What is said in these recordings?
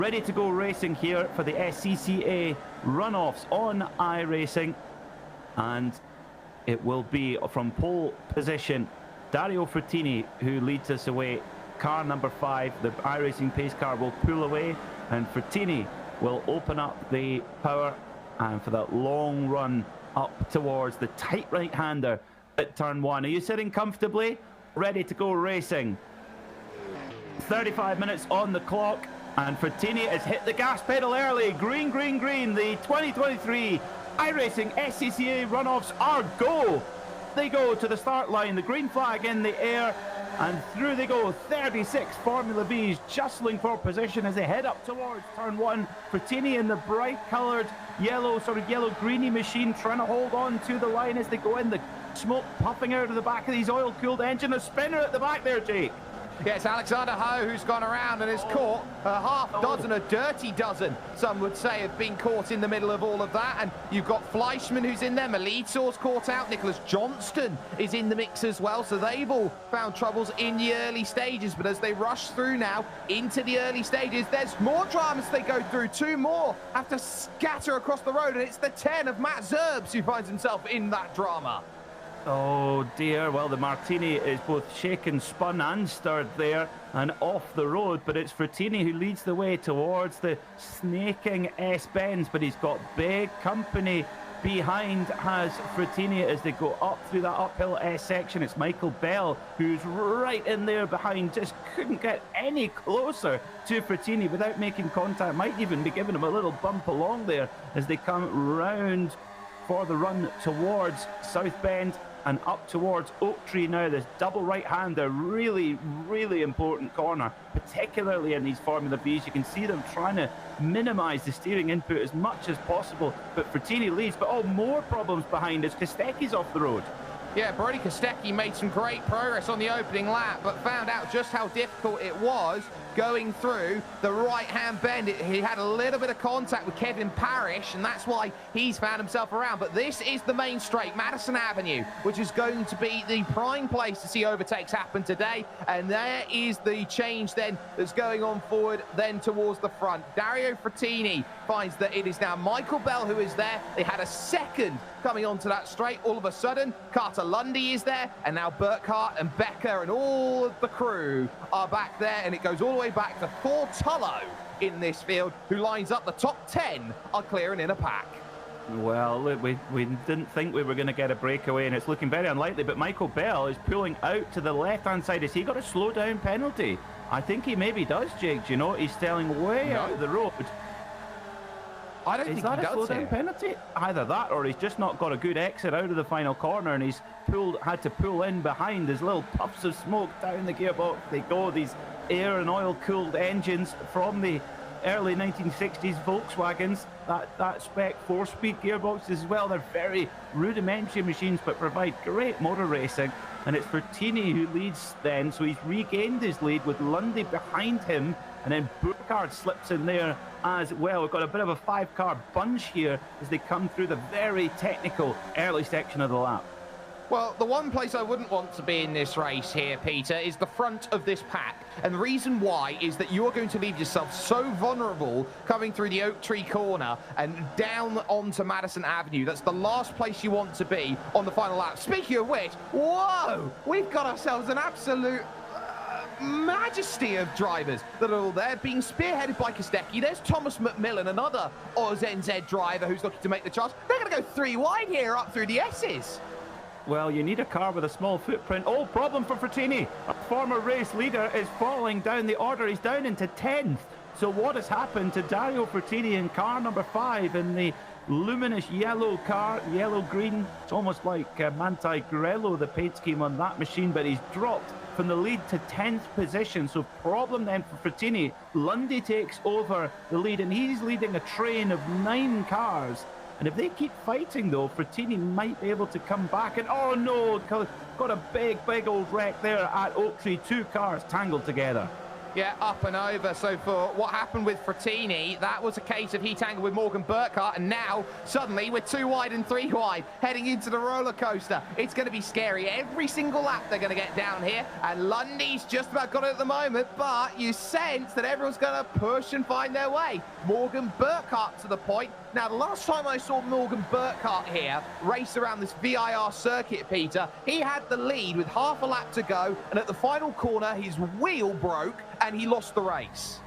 Ready to go racing here for the SCCA Runoffs on iRacing, and it will be from pole position Dario Frattini who leads us away. Car number 5, the iRacing pace car, will pull away, and Frattini will open up the power and for that long run up towards the tight right-hander at turn 1. Are you sitting comfortably? Ready to go racing? 35 minutes on the clock. And Frattini has hit the gas pedal early. Green, green, green. The 2023 iRacing SCCA Runoffs are go. They go to the start line. The green flag in the air. And through they go. 36 Formula Vees jostling for position as they head up towards turn 1. Frattini in the bright-coloured yellow, sort of yellow-greeny machine, trying to hold on to the line as they go in. The smoke puffing out of the back of these oil-cooled engine. A spinner at the back there, Jake. Yes, Alexander Ho, who's gone around and has caught a half dozen, a dirty dozen, some would say, have been caught in the middle of all of that. And you've got Fleischmann who's in there, Melitsor's caught out, Nicholas Johnston is in the mix as well. So they've all found troubles in the early stages. But as they rush through now into the early stages, there's more dramas they go through. 2 more have to scatter across the road. And it's the 10 of Matt Zerbs who finds himself in that drama. Oh dear, well the Martini is both shaken, spun and stirred there and off the road, but it's Frattini who leads the way towards the snaking S-bends, but he's got big company behind has Frattini as they go up through that uphill S section. It's Michael Bell who's right in there behind, just couldn't get any closer to Frattini without making contact, might even be giving him a little bump along there as they come round for the run towards South Bend and up towards Oak Tree now. This double right-hander, really, really important corner, particularly in these Formula Vees. You can see them trying to minimise the steering input as much as possible, but Frattini leads. But more problems behind as Kostecki's off the road. Yeah, Brody Kostecki made some great progress on the opening lap, but found out just how difficult it was going through the right-hand bend. He had a little bit of contact with Kevin Parrish, and that's why he's found himself around. But this is the main straight, Madison Avenue, which is going to be the prime place to see overtakes happen today. And there is the change then that's going on forward then towards the front. Dario Frattini finds that it is now Michael Bell who is there. They had a second coming onto that straight. All of a sudden, Carter Lundy is there, and now Burkhart and Becker and all of the crew are back there, and it goes all the way back to Thor Tullow in this field, who lines up the top 10 are clearing in a pack. Well, look, we didn't think we were going to get a breakaway, and it's looking very unlikely, but Michael Bell is pulling out to the left-hand side. Has he got a slow-down penalty? I think he maybe does, Jake. Do you know? He's stealing way out of the road. I don't think he does. Is that a slow-down penalty? Either that, or he's just not got a good exit out of the final corner, and he's had to pull in behind. There's little puffs of smoke down the gearbox. They go, these air and oil-cooled engines from the early 1960s Volkswagens, that spec 4-speed gearboxes as well. They're very rudimentary machines, but provide great motor racing. And it's Frattini who leads then, so he's regained his lead with Lundy behind him, and then Burkhart slips in there as well. We've got a bit of a 5-car bunch here as they come through the very technical early section of the lap. Well, the one place I wouldn't want to be in this race here, Peter, is the front of this pack. And the reason why is that you are going to leave yourself so vulnerable coming through the Oak Tree corner and down onto Madison Avenue. That's the last place you want to be on the final lap. Speaking of which, whoa, we've got ourselves an absolute majesty of drivers that are all there, being spearheaded by Kostecki. There's Thomas McMillan, another Oz NZ driver who's looking to make the charge. They're going to go 3 wide here up through the S's. Well, you need a car with a small footprint. Oh, problem for Frattini. A former race leader is falling down the order. He's down into 10th. So what has happened to Dario Frattini in car number 5 in the luminous yellow car, yellow-green? It's almost like Manti Grello, the paint scheme on that machine, but he's dropped from the lead to 10th position. So problem then for Frattini. Lundy takes over the lead, and he's leading a train of 9 cars. And if they keep fighting, though, Frattini might be able to come back. And, oh, no, got a big, big old wreck there at Oak Tree. 2 cars tangled together. Yeah, up and over. So for what happened with Frattini, that was a case of he tangled with Morgan Burkhart, and now suddenly we're 2 wide and 3 wide heading into the roller coaster. It's going to be scary. Every single lap they're going to get down here, and Lundy's just about got it at the moment, but you sense that everyone's going to push and find their way. Morgan Burkhart to the point. Now, the last time I saw Morgan Burkhart here race around this VIR circuit, Peter, he had the lead with half a lap to go, and at the final corner, his wheel broke and he lost the race.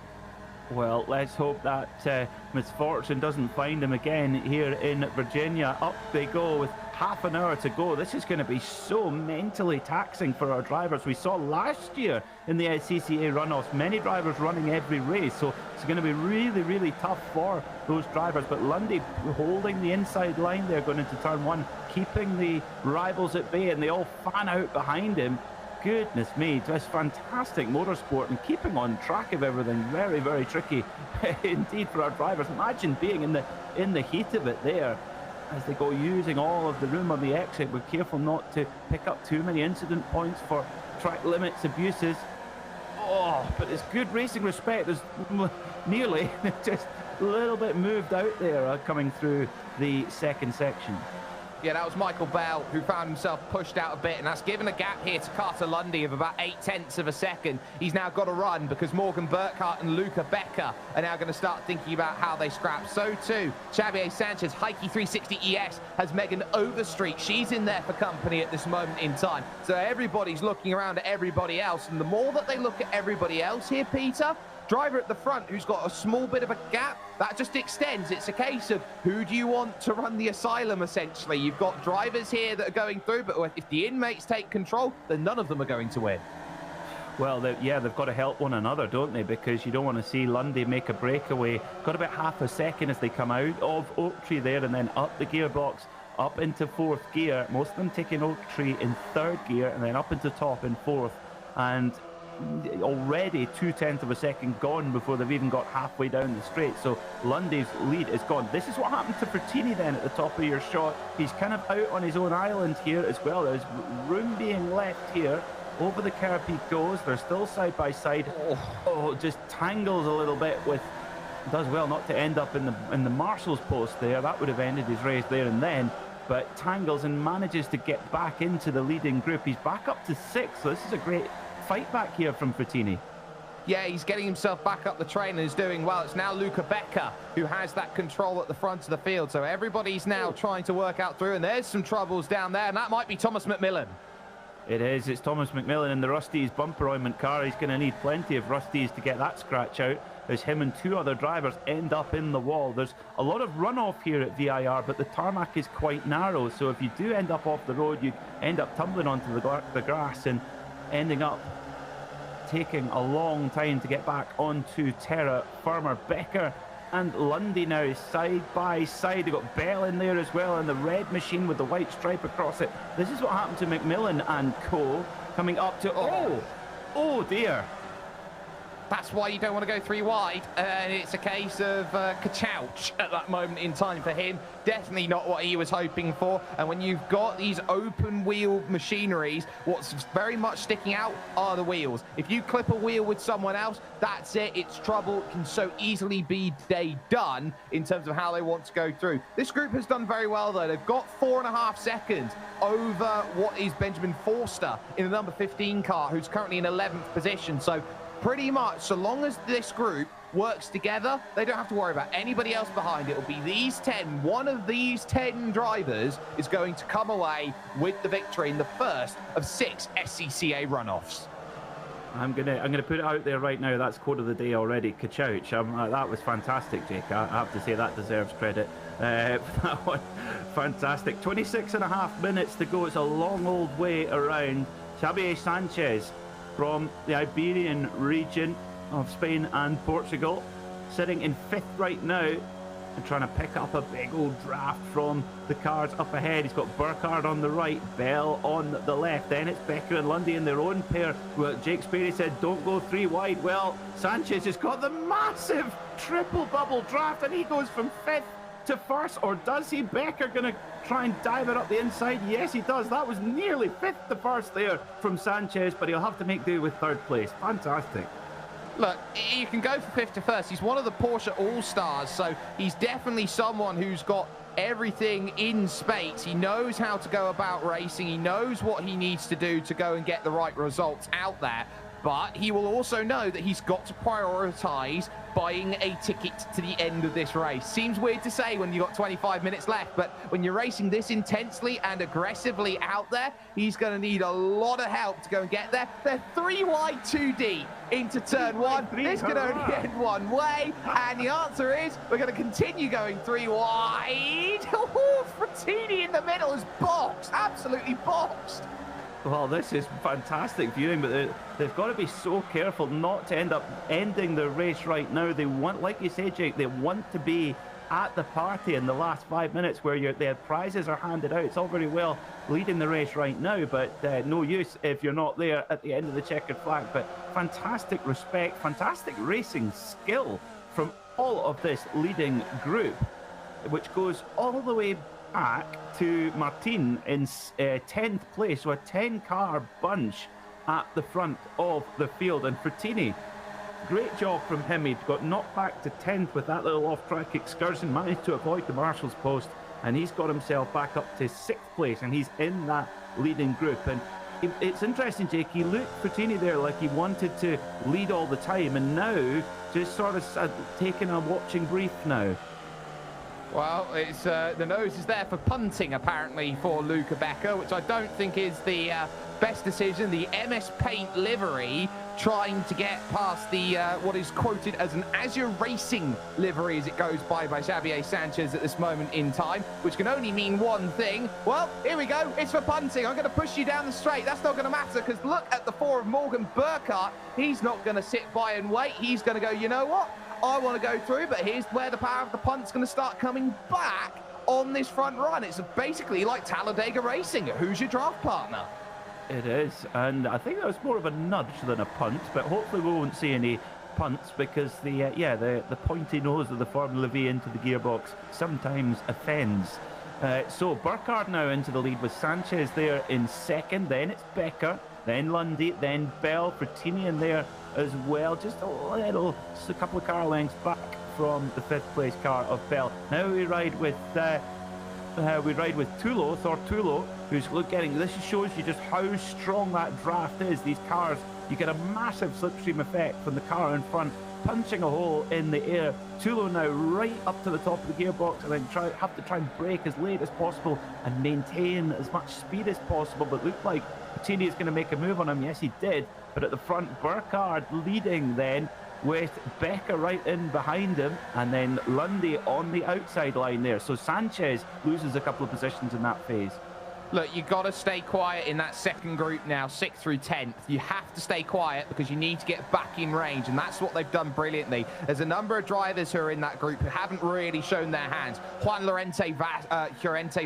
Well, let's hope that misfortune doesn't find him again here in Virginia. Up they go with half an hour to go. This is going to be so mentally taxing for our drivers. We saw last year in the SCCA runoffs, many drivers running every race, so it's going to be really, really tough for those drivers. But Lundy holding the inside line there going into turn one, keeping the rivals at bay, and they all fan out behind him. Goodness me, just fantastic motorsport and keeping on track of everything. Very, very tricky indeed for our drivers. Imagine being in the heat of it there as they go using all of the room on the exit. We're careful not to pick up too many incident points for track limits abuses. Oh, but it's good racing respect. There's nearly just a little bit moved out there coming through the second section. Yeah, that was Michael Bell who found himself pushed out a bit, and that's given a gap here to Carter Lundy of about 0.8 of a second. He's now got to run because Morgan Burkhart and Luca Becker are now going to start thinking about how they scrap. So too, Xavier Sanchez, Heike 360 ES has Megan Overstreet. She's in there for company at this moment in time. So everybody's looking around at everybody else, and the more that they look at everybody else here, Peter, driver at the front who's got a small bit of a gap, that just extends. It's a case of who do you want to run the asylum, essentially. You've got drivers here that are going through, but if the inmates take control, then none of them are going to win. Well, they've got to help one another, don't they? Because you don't want to see Lundy make a breakaway. Got about half a second as they come out of Oak Tree there and then up the gearbox, up into fourth gear. Most of them taking Oak Tree in third gear and then up into top in fourth. And already 0.2 of a second gone before they've even got halfway down the straight. So Lundy's lead is gone. This is what happened to Frattini then at the top of your shot. He's kind of out on his own island here as well. There's room being left here. Over the curb he goes. They're still side by side. Oh, just tangles a little bit with, does well not to end up in the marshal's post there. That would have ended his race there and then. But tangles and manages to get back into the leading group. He's back up to 6th. So this is a great fight back here from Frattini. Yeah, he's getting himself back up the train and is doing well. It's now Luca Becker who has that control at the front of the field. So everybody's now trying to work out through, and there's some troubles down there, and that might be Thomas McMillan. It is. It's Thomas McMillan in the Rusty's bumper ointment car. He's going to need plenty of Rusty's to get that scratch out, as him and 2 other drivers end up in the wall. There's a lot of runoff here at VIR, but the tarmac is quite narrow. So if you do end up off the road, you end up tumbling onto the grass and ending up taking a long time to get back onto terra firma. Becker and Lundy now side by side. They've got Bell in there as well, and the red machine with the white stripe across it. This is what happened to McMillan and co. coming up to, oh dear. That's why you don't want to go 3 wide, and it's a case of ka-chouch at that moment in time for him. Definitely not what he was hoping for, and when you've got these open wheel machineries, what's very much sticking out are the wheels. If you clip a wheel with someone else, that's it, it's trouble. It can so easily be done in terms of how they want to go through. This group has done very well though. They've got 4.5 seconds over what is Benjamin Forster in the number 15 car, who's currently in 11th position. So pretty much, so long as this group works together, they don't have to worry about anybody else behind. It'll be these 10. One of these 10 drivers is going to come away with the victory in the first of 6 SCCA runoffs. I'm gonna put it out there right now. That's quote of the day already. Ka-chouch. That was fantastic, Jake. I have to say that deserves credit. That one, fantastic. 26.5 minutes to go. It's a long old way around. Xavier Sanchez from the Iberian region of Spain and Portugal, sitting in 5th right now and trying to pick up a big old draft from the cars up ahead. He's got Burkhart on the right, Bell on the left. Then it's Becker and Lundy in their own pair. Well, Jake Sperry said don't go 3 wide. Well, Sanchez has got the massive triple bubble draft and he goes from 5th to 1st, or does he? Becker gonna try and dive it up the inside. Yes, he does. That was nearly 5th to 1st there from Sanchez, but he'll have to make do with 3rd place. Fantastic. Look, you can go for fifth to first. He's one of the Porsche All-Stars, so he's definitely someone who's got everything in spades. He knows how to go about racing. He knows what he needs to do to go and get the right results out there. But he will also know that he's got to prioritize buying a ticket to the end of this race. Seems weird to say when you've got 25 minutes left, but when you're racing this intensely and aggressively out there, he's going to need a lot of help to go and get there. They're 3 wide, 2 deep into turn 1. This can only end one way, and the answer is we're going to continue going 3 wide. Frattini in the middle is boxed, absolutely boxed. Well, this is fantastic viewing, but they've got to be so careful not to end up ending the race right now. They want, like you say, Jake, they want to be at the party in the last 5 minutes where their prizes are handed out. It's all very well leading the race right now, but no use if you're not there at the end of the checkered flag. But fantastic respect, fantastic racing skill from all of this leading group, which goes all the way back to Martin in 10th place, so a 10-car bunch at the front of the field. And Frattini, great job from him. He got knocked back to 10th with that little off-track excursion, managed to avoid the marshal's post, and he's got himself back up to 6th place, and he's in that leading group. And it's interesting, Jake, he looked Frattini there like he wanted to lead all the time, and now just sort of taking a watching brief now. Well, it's the nose is there for punting, apparently, for Luca Becker, which I don't think is the best decision. The MS Paint livery trying to get past the what is quoted as an Azure Racing livery as it goes by Xavier Sanchez at this moment in time, which can only mean one thing. Well, here we go. It's for punting. I'm going to push you down the straight. That's not going to matter because look at the 4 of Morgan Burkhardt. He's not going to sit by and wait. He's going to go, you know what? I want to go through, but here's where the power of the punt's going to start coming back on this front run. It's basically like Talladega Racing. Who's your draft partner? It is, and I think that was more of a nudge than a punt, but hopefully we won't see any punts because the pointy nose of the Formula V into the gearbox sometimes offends. So Burkhardt now into the lead with Sanchez there in second, then it's Becker, then Lundy, then Bell, Frattini in there as well, just a couple of car lengths back from the 5th place car of Bell. Now we ride with Tulo, Thortulo, who's getting, this shows you just how strong that draft is. These cars, you get a massive slipstream effect from the car in front, punching a hole in the air. Tulo now right up to the top of the gearbox, and then have to try and brake as late as possible and maintain as much speed as possible, but looked like Frattini is going to make a move on him. Yes, he did, but at the front, Burkhardt leading then with Becker right in behind him, and then Lundy on the outside line there. So Sanchez loses a couple of positions in that phase. Look, you've got to stay quiet in that second group now, 6th through 10th. You have to stay quiet because you need to get back in range, and that's what they've done brilliantly. There's a number of drivers who are in that group who haven't really shown their hands. Juan Llorente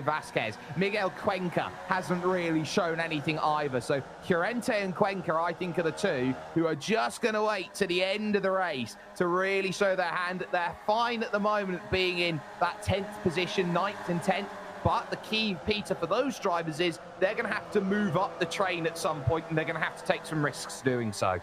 Vasquez, Miguel Cuenca hasn't really shown anything either. So Llorente and Cuenca, I think, are the two who are just going to wait to the end of the race to really show their hand. They're fine at the moment being in that 10th position, 9th and 10th. But the key, Peter, for those drivers is they're going to have to move up the train at some point, and they're going to have to take some risks doing so.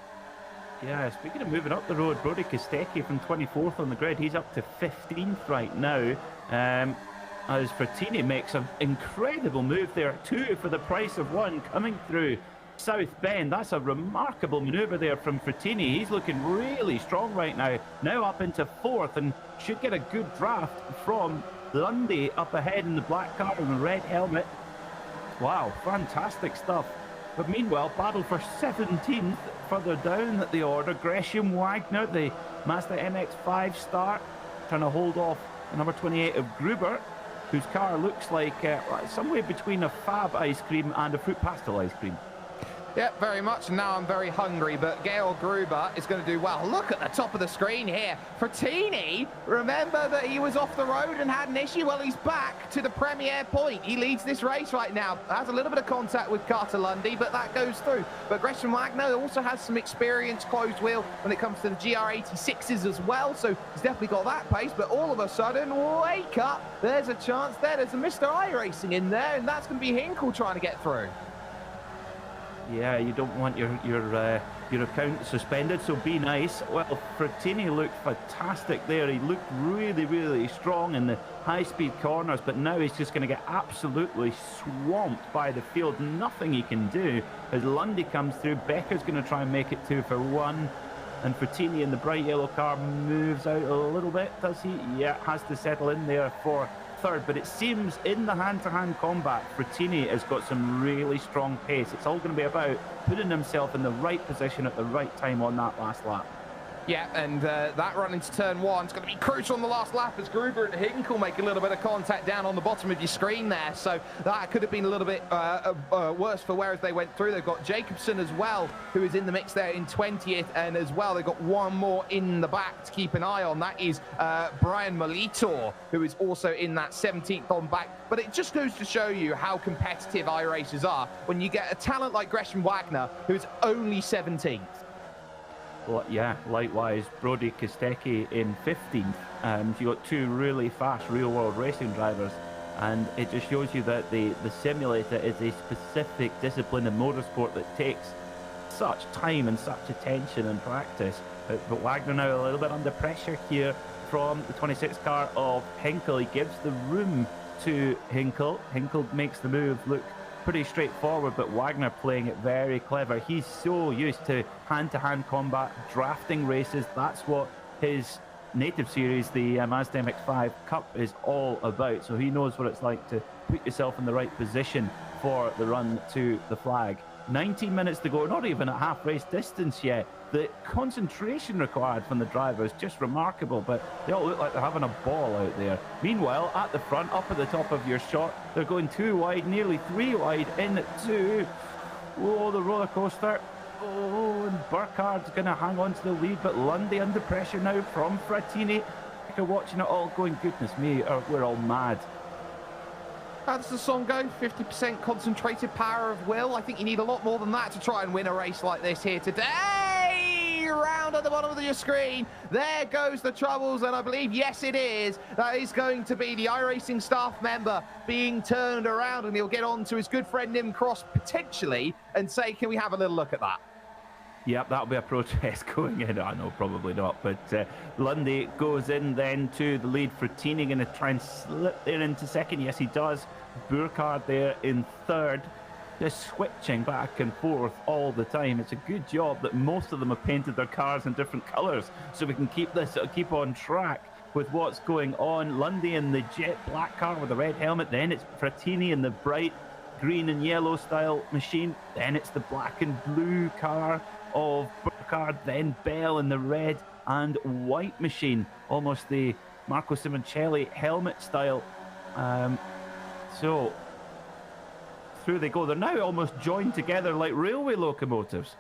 Yeah, speaking of moving up the road, Brody Kostecki from 24th on the grid, he's up to 15th right now. As Frattini makes an incredible move there, 2 for the price of 1 coming through South Bend. That's a remarkable manoeuvre there from Frattini. He's looking really strong right now. Now up into 4th and should get a good draft from Lundy up ahead in the black car and the red helmet. Wow, fantastic stuff. But meanwhile, battle for 17th further down the order. Gresham Wagner, the Mazda MX-5 start, trying to hold off the number 28 of Gruber, whose car looks like somewhere between a Fab ice cream and a fruit pastel ice cream. Yeah, very much. Now I'm very hungry, but Gail Gruber is going to do well. Look at the top of the screen here. Frattini, remember that he was off the road and had an issue? Well, he's back to the premier point. He leads this race right now. Has a little bit of contact with Carter Lundy, but that goes through. But Gresham Wagner also has some experience closed wheel when it comes to the GR86s as well, so he's definitely got that pace. But all of a sudden, wake up. There's a chance there. There's a Mr. iRacing in there, and that's going to be Hinkle trying to get through. Yeah, you don't want your account suspended, so be nice. Well, Frattini looked fantastic there. He looked really, really strong in the high-speed corners, but now he's just going to get absolutely swamped by the field. Nothing he can do as Lundy comes through. Becker's going to try and make it 2 for 1. And Frattini in the bright yellow car moves out a little bit, does he? Yeah, has to settle in there for third, but it seems in the hand-to-hand combat, Frattini has got some really strong pace. It's all going to be about putting himself in the right position at the right time on that last lap. Yeah, and that run into turn 1 is going to be crucial on the last lap as Gruber and Hinkle make a little bit of contact down on the bottom of your screen there. So that could have been a little bit worse for where as they went through. They've got Jacobson as well, who is in the mix there in 20th, and as well they've got one more in the back to keep an eye on. That is Brian Molitor, who is also in that 17th on back. But it just goes to show you how competitive iRacers are when you get a talent like Gresham Wagner, who's only 17th. Well, yeah, likewise, Brody Kostecki in 15th. You got 2 really fast real-world racing drivers, and it just shows you that the simulator is a specific discipline in motorsport that takes such time and such attention and practice. But Wagner now a little bit under pressure here from the 26 car of Hinkle. He gives the room to Hinkle. Hinkle makes the move look pretty straightforward, but Wagner playing it very clever. He's so used to hand-to-hand combat, drafting races. That's what his native series, the Mazda MX-5 Cup, is all about. So he knows what it's like to put yourself in the right position for the run to the flag. 19 minutes to go, not even at half race distance yet. The concentration required from the driver is just remarkable, but they all look like they're having a ball out there. Meanwhile, at the front, up at the top of your shot, they're going 2 wide, nearly 3 wide into, oh, the roller coaster. Oh, and Burkhardt's going to hang on to the lead, but Lundy under pressure now from Frattini. You're watching it all going, goodness me, we're all mad. How does the song go? 50% concentrated power of will. I think you need a lot more than that to try and win a race like this here today. Round at the bottom of your screen. There goes the troubles, and I believe, yes, it is. That is going to be the iRacing staff member being turned around, and he'll get on to his good friend Nim Cross potentially and say, can we have a little look at that? Yep, that'll be a protest going in. I know, probably not. But Lundy goes in then to the lead. Frattini going to try and slip there into second. Yes, he does. Burkhardt there in third. Just switching back and forth all the time. It's a good job that most of them have painted their cars in different colours, so we can keep on track with what's going on. Lundy in the jet black car with the red helmet. Then it's Frattini in the bright green and yellow style machine. Then it's the black and blue car of Burkhardt, then Bell in the red and white machine, almost the Marco Simoncelli helmet style. So through they go. They're now almost joined together like railway locomotives.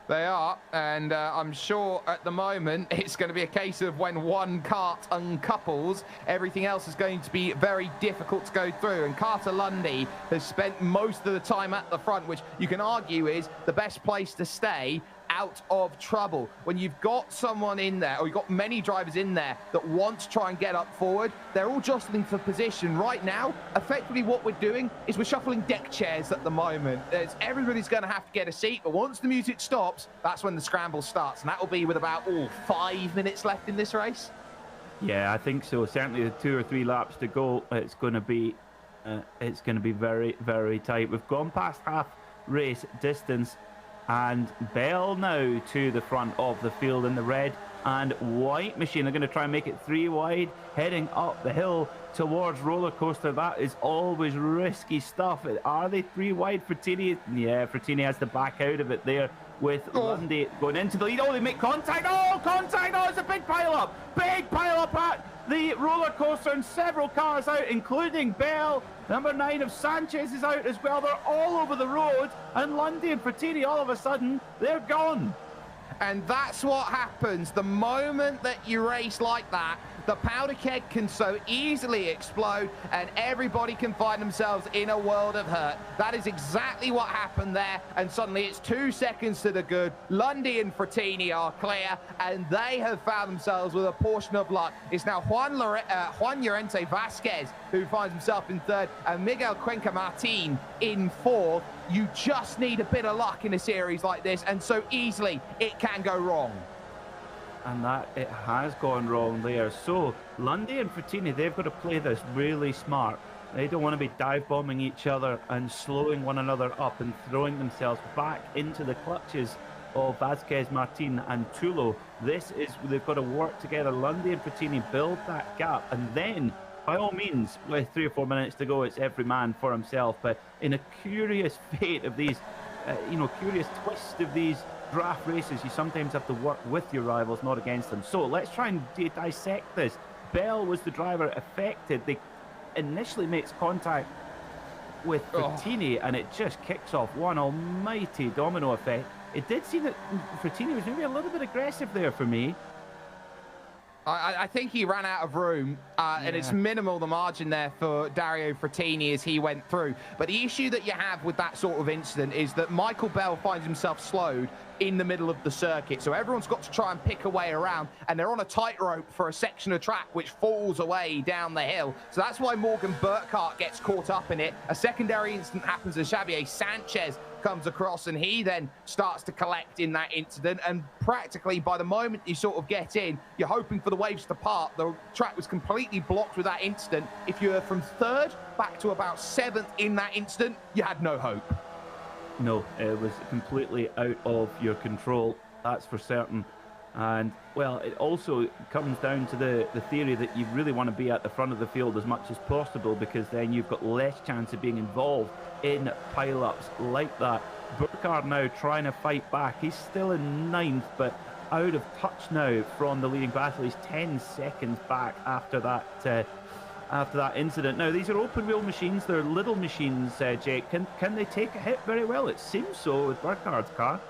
They are, and I'm sure at the moment it's going to be a case of when one cart uncouples, everything else is going to be very difficult to go through. And Carter Lundy has spent most of the time at the front, which you can argue is the best place to stay out of trouble. When you've got someone in there, or you've got many drivers in there that want to try and get up forward, they're all jostling for position. Right now, effectively what we're doing is we're shuffling deck chairs at the moment. Everybody's going to have to get a seat, but once the music stops, that's when the scramble starts, and that will be with about 5 minutes left in this race. Yeah, I think so. Certainly the 2 or 3 laps to go, it's going to be very, very tight. We've gone past half race distance, and Bell now to the front of the field in the red and white machine. They're going to try and make it 3 wide, heading up the hill towards roller coaster. That is always risky stuff. Are they 3 wide? Frattini, yeah, Frattini has to back out of it there with Lundy going into the lead. Oh, they make contact. Oh, contact. Oh, it's a big pile up. Big pile up at the roller coaster, and several cars out, including Bell. Number 9 of Sanchez is out as well. They're all over the road, and Lundy and Frattini, all of a sudden, they're gone. And that's what happens the moment that you race like that. The powder keg can so easily explode, and everybody can find themselves in a world of hurt. That is exactly what happened there, and suddenly it's 2 seconds to the good. Lundy and Frattini are clear, and they have found themselves with a portion of luck. It's now Juan Llorente Vasquez who finds himself in third, and Miguel Cuenca Martin in fourth. You just need a bit of luck in a series like this, and so easily it can go wrong. And that it has gone wrong there. So Lundy and Frattini, they've got to play this really smart. They don't want to be dive bombing each other and slowing one another up and throwing themselves back into the clutches of Vasquez, Martin and Tulo. They've got to work together. Lundy and Frattini build that gap, and then by all means, with 3 or 4 minutes to go, it's every man for himself. But in a curious fate of these, curious twist of these draft races, you sometimes have to work with your rivals, not against them. So let's try and dissect this. Bell was the driver affected. They initially makes contact with Frattini, and it just kicks off one almighty domino effect. It did seem that Frattini was maybe a little bit aggressive there for me. I think he ran out of room, and it's minimal, the margin there for Dario Frattini as he went through. But the issue that you have with that sort of incident is that Michael Bell finds himself slowed in the middle of the circuit. So everyone's got to try and pick a way around, and they're on a tightrope for a section of track which falls away down the hill. So that's why Morgan Burkhart gets caught up in it. A secondary incident happens as Xavier Sanchez comes across, and he then starts to collect in that incident. And practically by the moment you sort of get in, you're hoping for the waves to part. The track was completely blocked with that incident. If you're from 3rd back to about 7th in that incident, you had no hope. No, it was completely out of your control, that's for certain. And, well, it also comes down to the theory that you really want to be at the front of the field as much as possible, because then you've got less chance of being involved in pile-ups like that. Burkhard now trying to fight back. He's still in 9th, but out of touch now from the leading battle. He's 10 seconds back after that incident. Now, these are open-wheel machines. They're little machines, Jake. Can they take a hit very well? It seems so with Burkhard's car.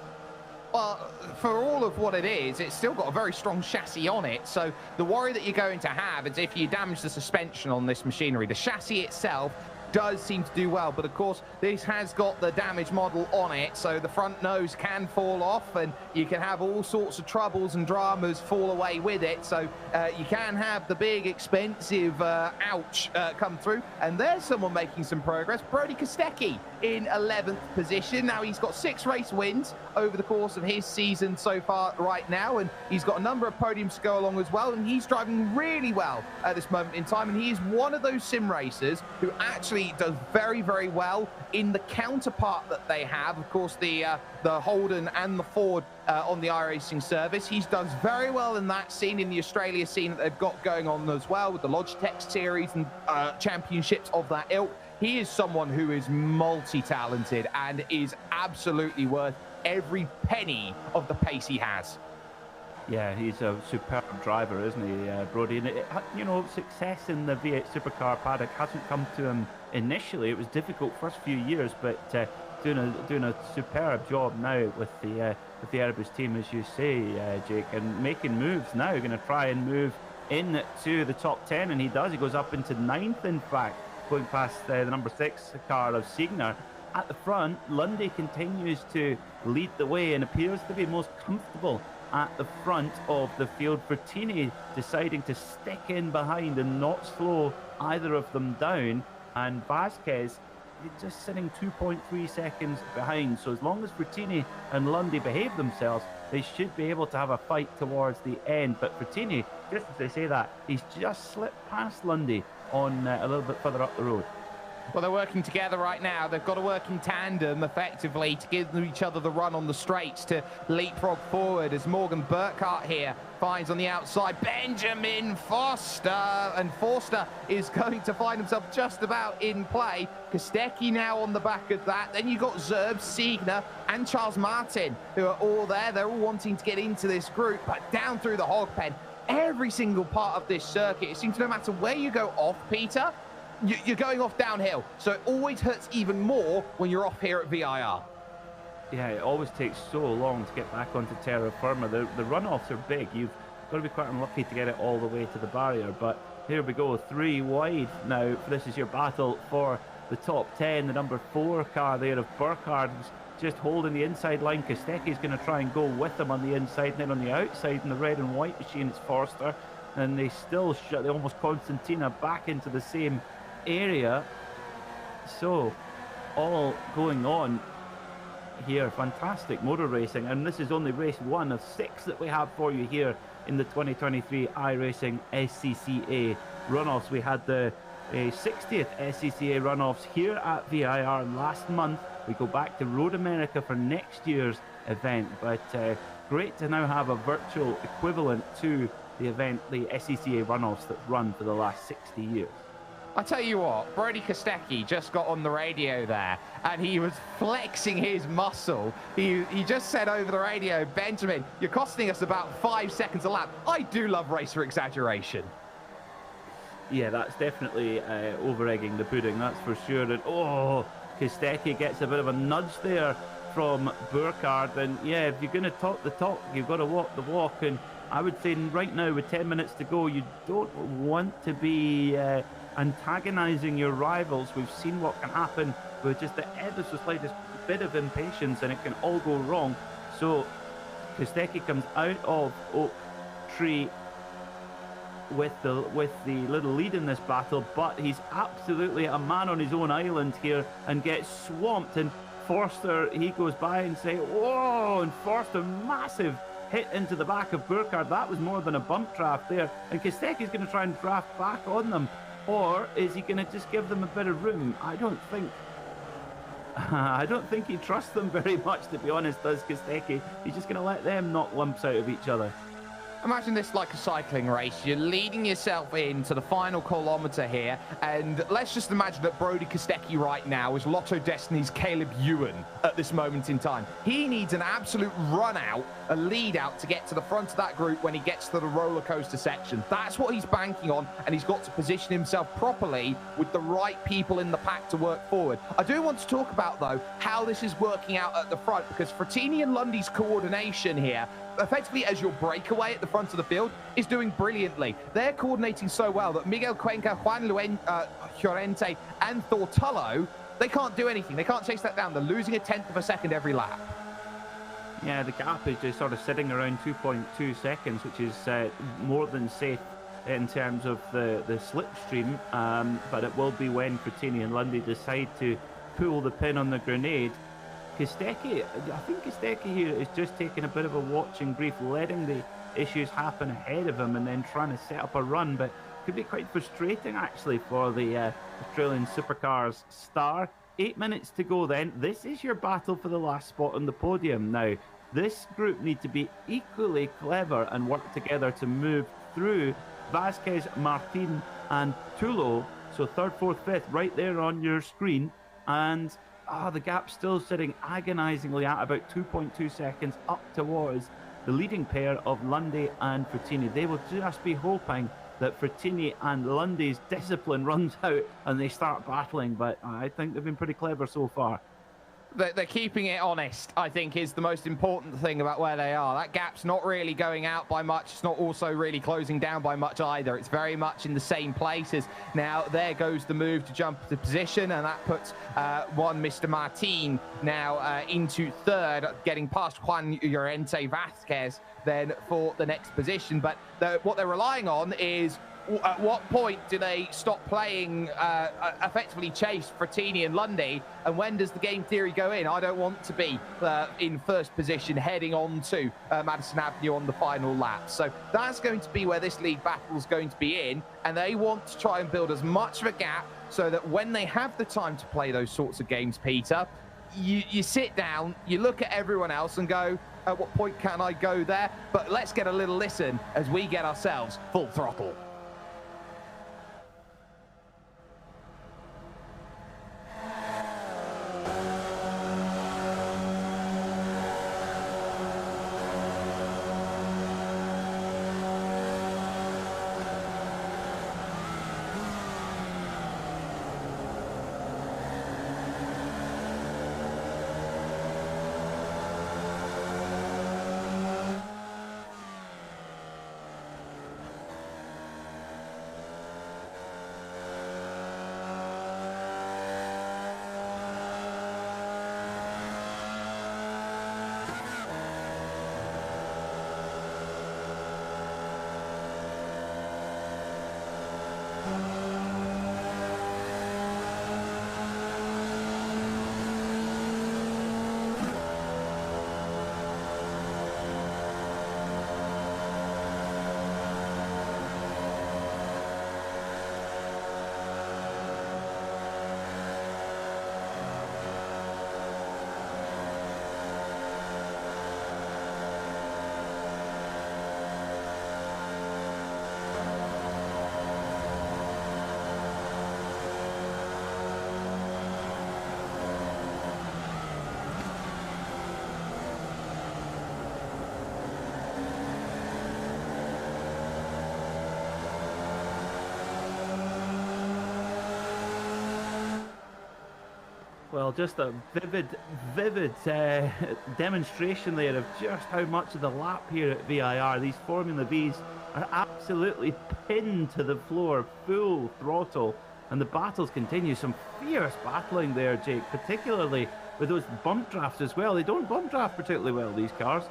Well, for all of what it is, it's still got a very strong chassis on it. So the worry that you're going to have is if you damage the suspension on this machinery. The chassis itself does seem to do well, but of course this has got the damage model on it, so the front nose can fall off, and you can have all sorts of troubles and dramas fall away with it. So you can have the big expensive ouch come through. And there's someone making some progress. Brody Kostecki in 11th position. Now he's got 6 race wins over the course of his season so far right now, and he's got a number of podiums to go along as well, and he's driving really well at this moment in time. And he is one of those sim racers who actually does very, very well in the counterpart that they have. Of course, the Holden and the Ford on the iRacing service. He does very well in that scene, in the Australia scene that they've got going on as well, with the Logitech series and championships of that ilk. He is someone who is multi-talented and is absolutely worth every penny of the pace he has. Yeah, he's a superb driver, isn't he, Brody? And success in the V8 supercar paddock hasn't come to him initially. It was difficult first few years, but doing a superb job now with the Airbus team, as you say, Jake, and making moves now. Going to try and move into the top 10, and he does. He goes up into 9th, in fact, going past the number 6 car of Siegner. At the front, Lundy continues to lead the way and appears to be most comfortable at the front of the field. Frattini deciding to stick in behind and not slow either of them down, and Vasquez just sitting 2.3 seconds behind. So as long as Frattini and Lundy behave themselves, they should be able to have a fight towards the end. But Frattini, just as they say that, he's just slipped past Lundy on a little bit further up the road. Well, they're working together right now. They've got to work in tandem effectively to give each other the run on the straights to leapfrog forward, as Morgan Burkhart here finds on the outside Benjamin Foster, and Forster is going to find himself just about in play. Kostecki now on the back of that. Then you've got Zerb, Siegner and Charles Martin, who are all there. They're all wanting to get into this group, but down through the hog pen, every single part of this circuit, it seems no matter where you go off, Peter, you're going off downhill, so it always hurts even more when you're off here at VIR. Yeah, it always takes so long to get back onto terra firma. The runoffs are big. You've got to be quite unlucky to get it all the way to the barrier. But here we go, 3 wide now. This is your battle for the top 10. The number 4 car there of Burkhard just holding the inside line. Kostecki's going to try and go with him on the inside. And then on the outside in the red and white machine, it's Forster. And they still shut almost Constantina back into the same area. So all going on here. Fantastic motor racing, and this is only race 1 of 6 that we have for you here in the 2023 iRacing SCCA Runoffs. We had the 60th SCCA Runoffs here at VIR last month. We go back to Road America for next year's event, but great to now have a virtual equivalent to the event, the SCCA Runoffs, that's run for the last 60 years. I tell you what, Brody Kostecki just got on the radio there, and he was flexing his muscle. He just said over the radio, Benjamin, you're costing us about 5 seconds a lap. I do love racer exaggeration. Yeah, that's definitely over-egging the pudding, that's for sure. And oh, Kostecki gets a bit of a nudge there from Burkhardt. And yeah, if you're going to talk the talk, you've got to walk the walk. And I would say right now, with 10 minutes to go, you don't want to be antagonizing your rivals. We've seen what can happen with just the ever so slightest bit of impatience, and it can all go wrong. So Kostecki comes out of Oak Tree with the little lead in this battle, but he's absolutely a man on his own island here and gets swamped. And Forster, he goes by and say, whoa, and Forster, massive hit into the back of Burkhardt. That was more than a bump draft there, and Kostecki's going to try and draft back on them, or is he going to just give them a bit of room? I don't think he trusts them very much, to be honest, does Kostecki. He's just going to let them knock lumps out of each other. Imagine this like a cycling race. You're leading yourself into the final kilometre here, and let's just imagine that Brody Kostecki right now is Lotto Destiny's Caleb Ewan at this moment in time. He needs an absolute run out, a lead out to get to the front of that group when he gets to the roller coaster section. That's what he's banking on, and he's got to position himself properly with the right people in the pack to work forward. I do want to talk about, though, how this is working out at the front, because Frattini and Lundy's coordination here, effectively as your breakaway at the front of the field, is doing brilliantly. They're coordinating so well that Miguel Cuenca, Juan Llorente, and Thortullo, they can't do anything. They can't chase that down. They're losing 1/10 of a second every lap. Yeah, the gap is just sort of sitting around 2.2 seconds, which is more than safe in terms of the slipstream, but it will be when Frattini and Lundy decide to pull the pin on the grenade. Kostecki, I think Kostecki here is just taking a bit of a watching brief, letting the issues happen ahead of him and then trying to set up a run, but it could be quite frustrating actually for the Australian Supercars star. 8 minutes to go then. This is your battle for the last spot on the podium. Now, this group need to be equally clever and work together to move through Vasquez, Martin and Tulo. So 3rd, 4th, 5th right there on your screen, and the gap's still sitting agonizingly at about 2.2 seconds up towards the leading pair of Lundy and Frattini. They will just be hoping that Frattini and Lundy's discipline runs out and they start battling, but I think they've been pretty clever so far. They're keeping it honest, I think, is the most important thing about where they are. That gap's not really going out by much. It's not also really closing down by much either. It's very much in the same places. Now, there goes the move to jump to position, and that puts one Mr. Martin now into 3rd, getting past Juan Llorente Vasquez then for the next position. But what they're relying on is, at what point do they stop playing effectively chase Frattini and Lundy, and when does the game theory go in? I don't want to be in 1st position heading on to Madison Avenue on the final lap. So that's going to be where this league battle is going to be in, and they want to try and build as much of a gap so that when they have the time to play those sorts of games, Peter, you sit down, you look at everyone else and go, at what point can I go there? But let's get a little listen as we get ourselves full throttle. Well, just a vivid demonstration there of just how much of the lap here at VIR. These Formula Vees are absolutely pinned to the floor, full throttle, and the battles continue. Some fierce battling there, Jake, particularly with those bump drafts as well. They don't bump draft particularly well, these cars.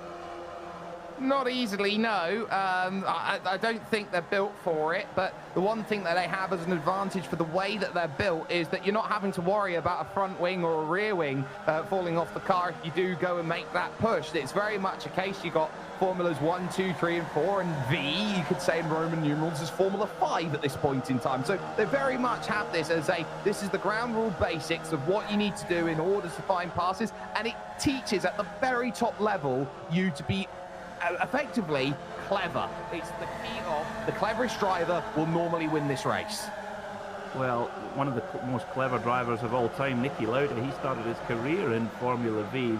Not easily, no. I don't think they're built for it, but the one thing that they have as an advantage for the way that they're built is that you're not having to worry about a front wing or a rear wing falling off the car if you do go and make that push. It's very much a case you got Formulas 1, 2, 3, and 4, and V, you could say in Roman numerals, is Formula 5 at this point in time. So they very much have this as this is the ground rule basics of what you need to do in order to find passes, and it teaches at the very top level you to be effectively clever. It's the key of the cleverest driver will normally win this race. Well, one of the most clever drivers of all time, Niki Lauda, he started his career in Formula Vees.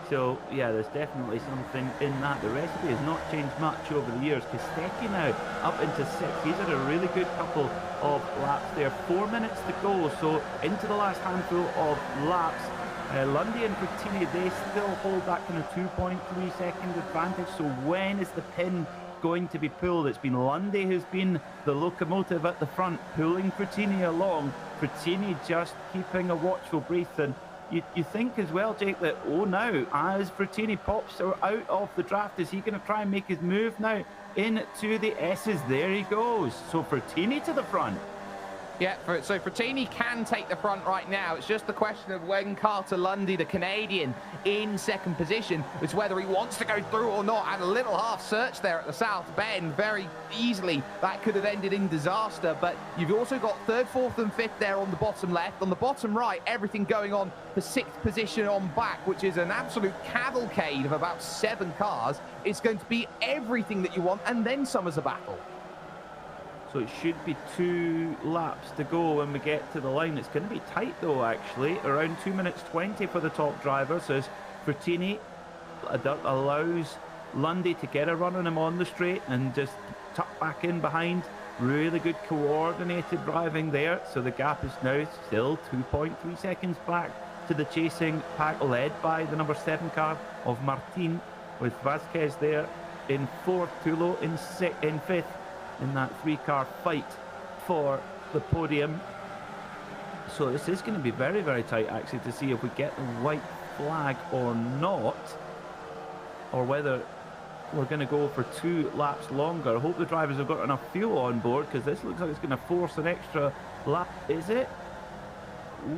So, yeah, there's definitely something in that. The recipe has not changed much over the years. Styczynski now up into 6th. He's had a really good couple of laps there. 4 minutes to go, so into the last handful of laps. Lundy and Bertini, they still hold that kind of 2.3 second advantage. So when is the pin going to be pulled? It's been Lundy who's been the locomotive at the front, pulling Bertini along. Bertini just keeping a watchful breath. And you think as well, Jake, that, oh, now, as Bertini pops out of the draft, is he going to try and make his move now into the S's? There he goes. So Bertini to the front. Yeah, so Bertini can take the front right now. It's just the question of when Carter Lundy, the Canadian, in second position, is whether he wants to go through or not. And a little half search there at the South Bend. Very easily, that could have ended in disaster. But you've also got 3rd, 4th, and 5th there on the bottom left. On the bottom right, everything going on for 6th position on back, which is an absolute cavalcade of about 7 cars. It's going to be everything that you want, and then some as a battle. So it should be 2 laps to go when we get to the line. It's going to be tight though, actually. Around 2 minutes 20 for the top driver. So as Bertini allows Lundy to get a run on him on the straight and just tuck back in behind. Really good coordinated driving there. So the gap is now still 2.3 seconds back to the chasing pack, led by the number 7 car of Martin, with Vasquez there in 4th, Tulo in 5th. In that 3-car fight for the podium. So this is going to be very, very tight, actually, to see if we get the white flag or not, or whether we're going to go for 2 laps longer. I hope the drivers have got enough fuel on board, because this looks like it's going to force an extra lap. Is it?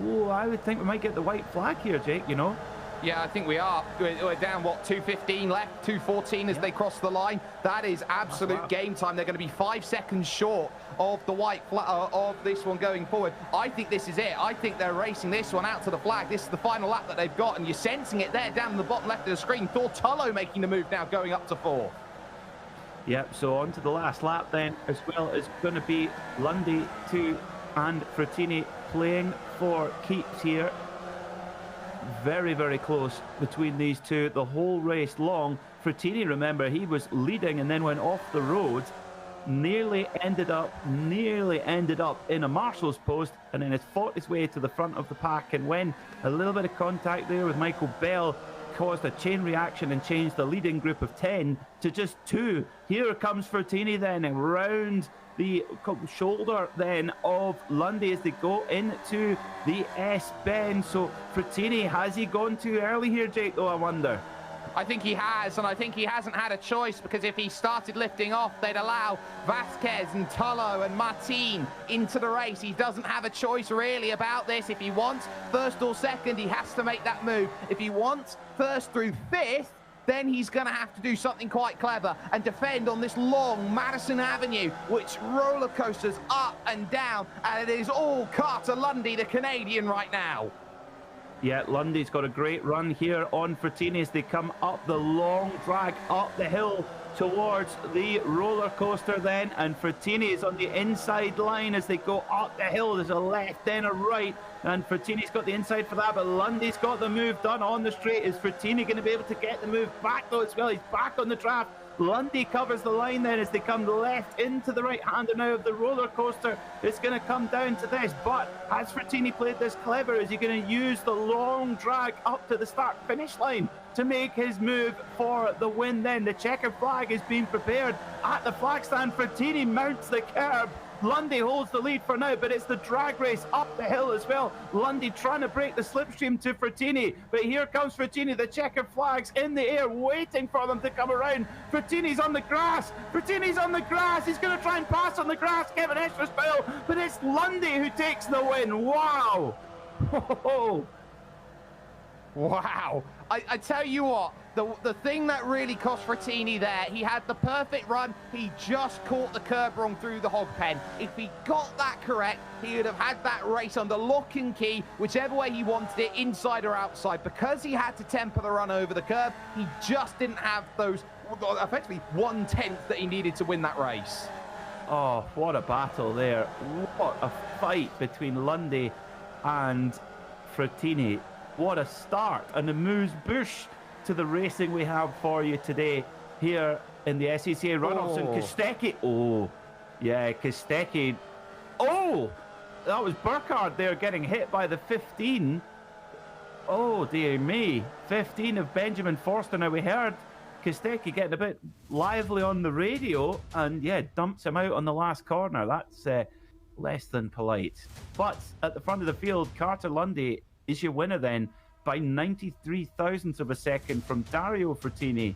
Oh, I would think we might get the white flag here, Jake, you know. Yeah, I think we are. We're down, what, 2:15 left, 2:14 as they cross the line. That is absolute game time. They're going to be 5 seconds short of the white flag, of this one going forward. I think this is it. I think they're racing this one out to the flag. This is the final lap that they've got, and you're sensing it there down in the bottom left of the screen. Tortullo making the move now, going up to 4. Yep, so on to the last lap then, as well. It's going to be Lundy, 2, and Bertini playing for keeps here. Very, very close between these two the whole race long. Bertini, remember, he was leading and then went off the road, nearly ended up in a marshal's post, and then has fought his way to the front of the pack. And when a little bit of contact there with Michael Bell caused a chain reaction and changed the leading group of 10 to just 2, here comes Bertini then around the shoulder then of Lundy as they go into the S bend. So Bertini, has he gone too early here, Jake, though, I wonder? I think he has, and I think he hasn't had a choice, because if he started lifting off, they'd allow Vasquez and Tullo and Martin into the race. He doesn't have a choice really about this. If he wants 1st or 2nd, he has to make that move. If he wants 1st through 5th, then he's going to have to do something quite clever and defend on this long Madison Avenue, which roller coasters up and down, and it is all Carter Lundy, the Canadian, right now. Yeah, Lundy's got a great run here on Bertini as they come up the long drag up the hill towards the roller coaster then, and Bertini is on the inside line as they go up the hill. There's a left, then a right, and Bertini's got the inside for that, but Lundy's got the move done on the straight. Is Bertini going to be able to get the move back though as well? He's back on the draft. Lundy covers the line then as they come left into the right-hander now of the roller coaster. It's going to come down to this, but has Frattini played this clever? Is he going to use the long drag up to the start-finish line to make his move for the win then? The checkered flag is being prepared at the flag stand. Frattini mounts the curb. Lundy holds the lead for now, but it's the drag race up the hill as well. Lundy trying to break the slipstream to Frattini, but here comes Frattini. The checkered flag's in the air, waiting for them to come around. Frattini's on the grass. Frattini's on the grass. He's going to try and pass on the grass, give an extra spill, but it's Lundy who takes the win. Wow. Wow. I tell you what, the thing that really cost Frattini there, he had the perfect run. He just caught the curb wrong through the hog pen. If he got that correct, he would have had that race under lock and key, whichever way he wanted it, inside or outside. Because he had to temper the run over the curb, he just didn't have those, effectively, 1/10 that he needed to win that race. Oh, what a battle there. What a fight between Lundy and Frattini. What a start and a amuse-bouche to the racing we have for you today here in the SCCA Runoffs. And Kostecki. Oh, yeah, Kostecki. Oh, that was Burkhardt there getting hit by the 15. Oh, dear me. 15 of Benjamin Forster. Now, we heard Kostecki getting a bit lively on the radio and, yeah, dumps him out on the last corner. That's less than polite. But at the front of the field, Carter Lundy is your winner then by 93 thousandths of a second from Dario Frattini.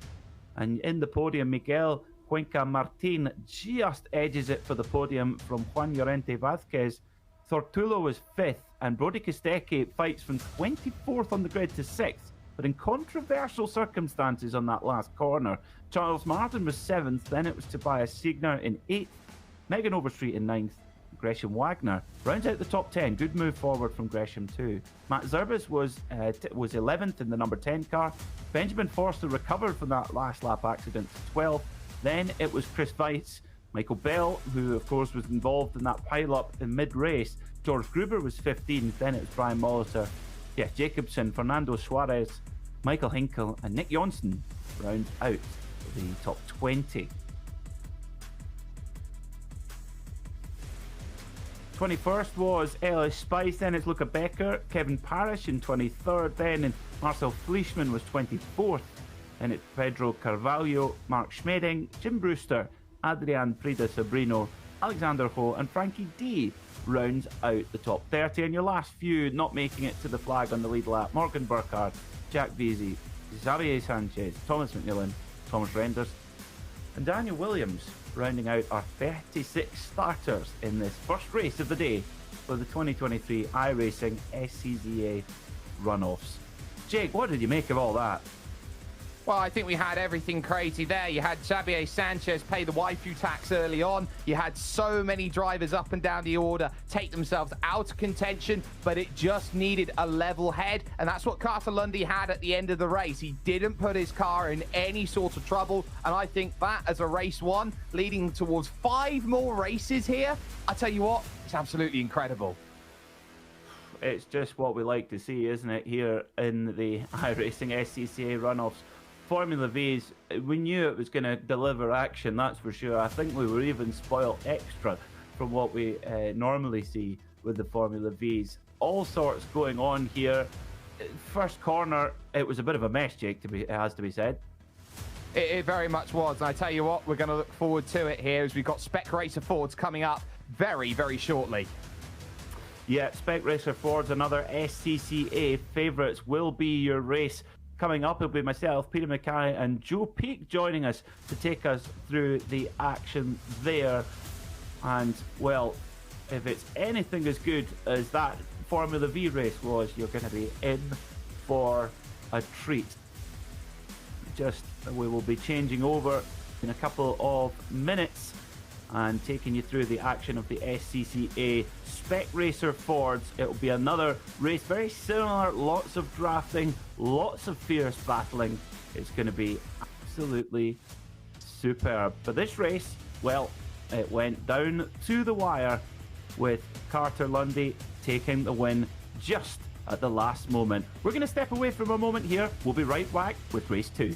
And in the podium, Miguel Cuenca Martin just edges it for the podium from Juan Llorente Vázquez. Thortulo was 5th, and Brody Kostecki fights from 24th on the grid to 6th, but in controversial circumstances on that last corner. Charles Martin was 7th, then it was Tobias Siegner in 8th, Megan Overstreet in 9th, Gresham Wagner rounds out the top 10. Good move forward from Gresham too. Matt Zerbis was 11th in the number 10 car. Benjamin Forster recovered from that last lap accident to 12th. Then it was Chris Weitz, Michael Bell, who of course was involved in that pile-up in mid-race. George Gruber was 15th. Then it was Brian Molitor, Jeff Jacobson, Fernando Suarez, Michael Hinkle and Nick Johnson round out the top 20. 21st was Ellis Spice, then it's Luca Becker, Kevin Parrish in 23rd, then and Marcel Fleischmann was 24th, then it's Pedro Carvalho, Mark Schmeding, Jim Brewster, Adrian Prida Sabrino, Alexander Ho and Frankie D rounds out the top 30. And your last few not making it to the flag on the lead lap: Morgan Burkhardt, Jack Veazey, Xavier Sanchez, Thomas McMillan, Thomas Renders and Daniel Williams, rounding out our 36 starters in this first race of the day for the 2023 iRacing SCCA Runoffs. Jake, what did you make of all that? Well, I think we had everything crazy there. You had Xavier Sanchez pay the waifu tax early on. You had so many drivers up and down the order take themselves out of contention, but it just needed a level head, and that's what Carter Lundy had at the end of the race. He didn't put his car in any sort of trouble, and I think that as a race one, leading towards 5 more races here, I tell you what, it's absolutely incredible. It's just what we like to see, isn't it, here in the iRacing SCCA Runoffs. Formula Vees, we knew it was going to deliver action, that's for sure. I think we were even spoiled extra from what we normally see with the Formula Vees. All sorts going on here. First corner, it was a bit of a mess, Jake, it has to be said. It very much was, and I tell you what, we're going to look forward to it here as we've got Spec Racer Fords coming up very, very shortly. Yeah, Spec Racer Fords, another SCCA favourites, will be your race. Coming up, it'll be myself, Peter Mackay, and Joe Peak joining us to take us through the action there. And, well, if it's anything as good as that Formula V race was, you're going to be in for a treat. We will be changing over in a couple of minutes and taking you through the action of the SCCA Spec Racer Fords. It'll be another race, very similar, lots of drafting, lots of fierce battling. It's going to be absolutely superb. But this race, well, it went down to the wire with Carter Lundy taking the win just at the last moment. We're going to step away from a moment here. We'll be right back with race 2.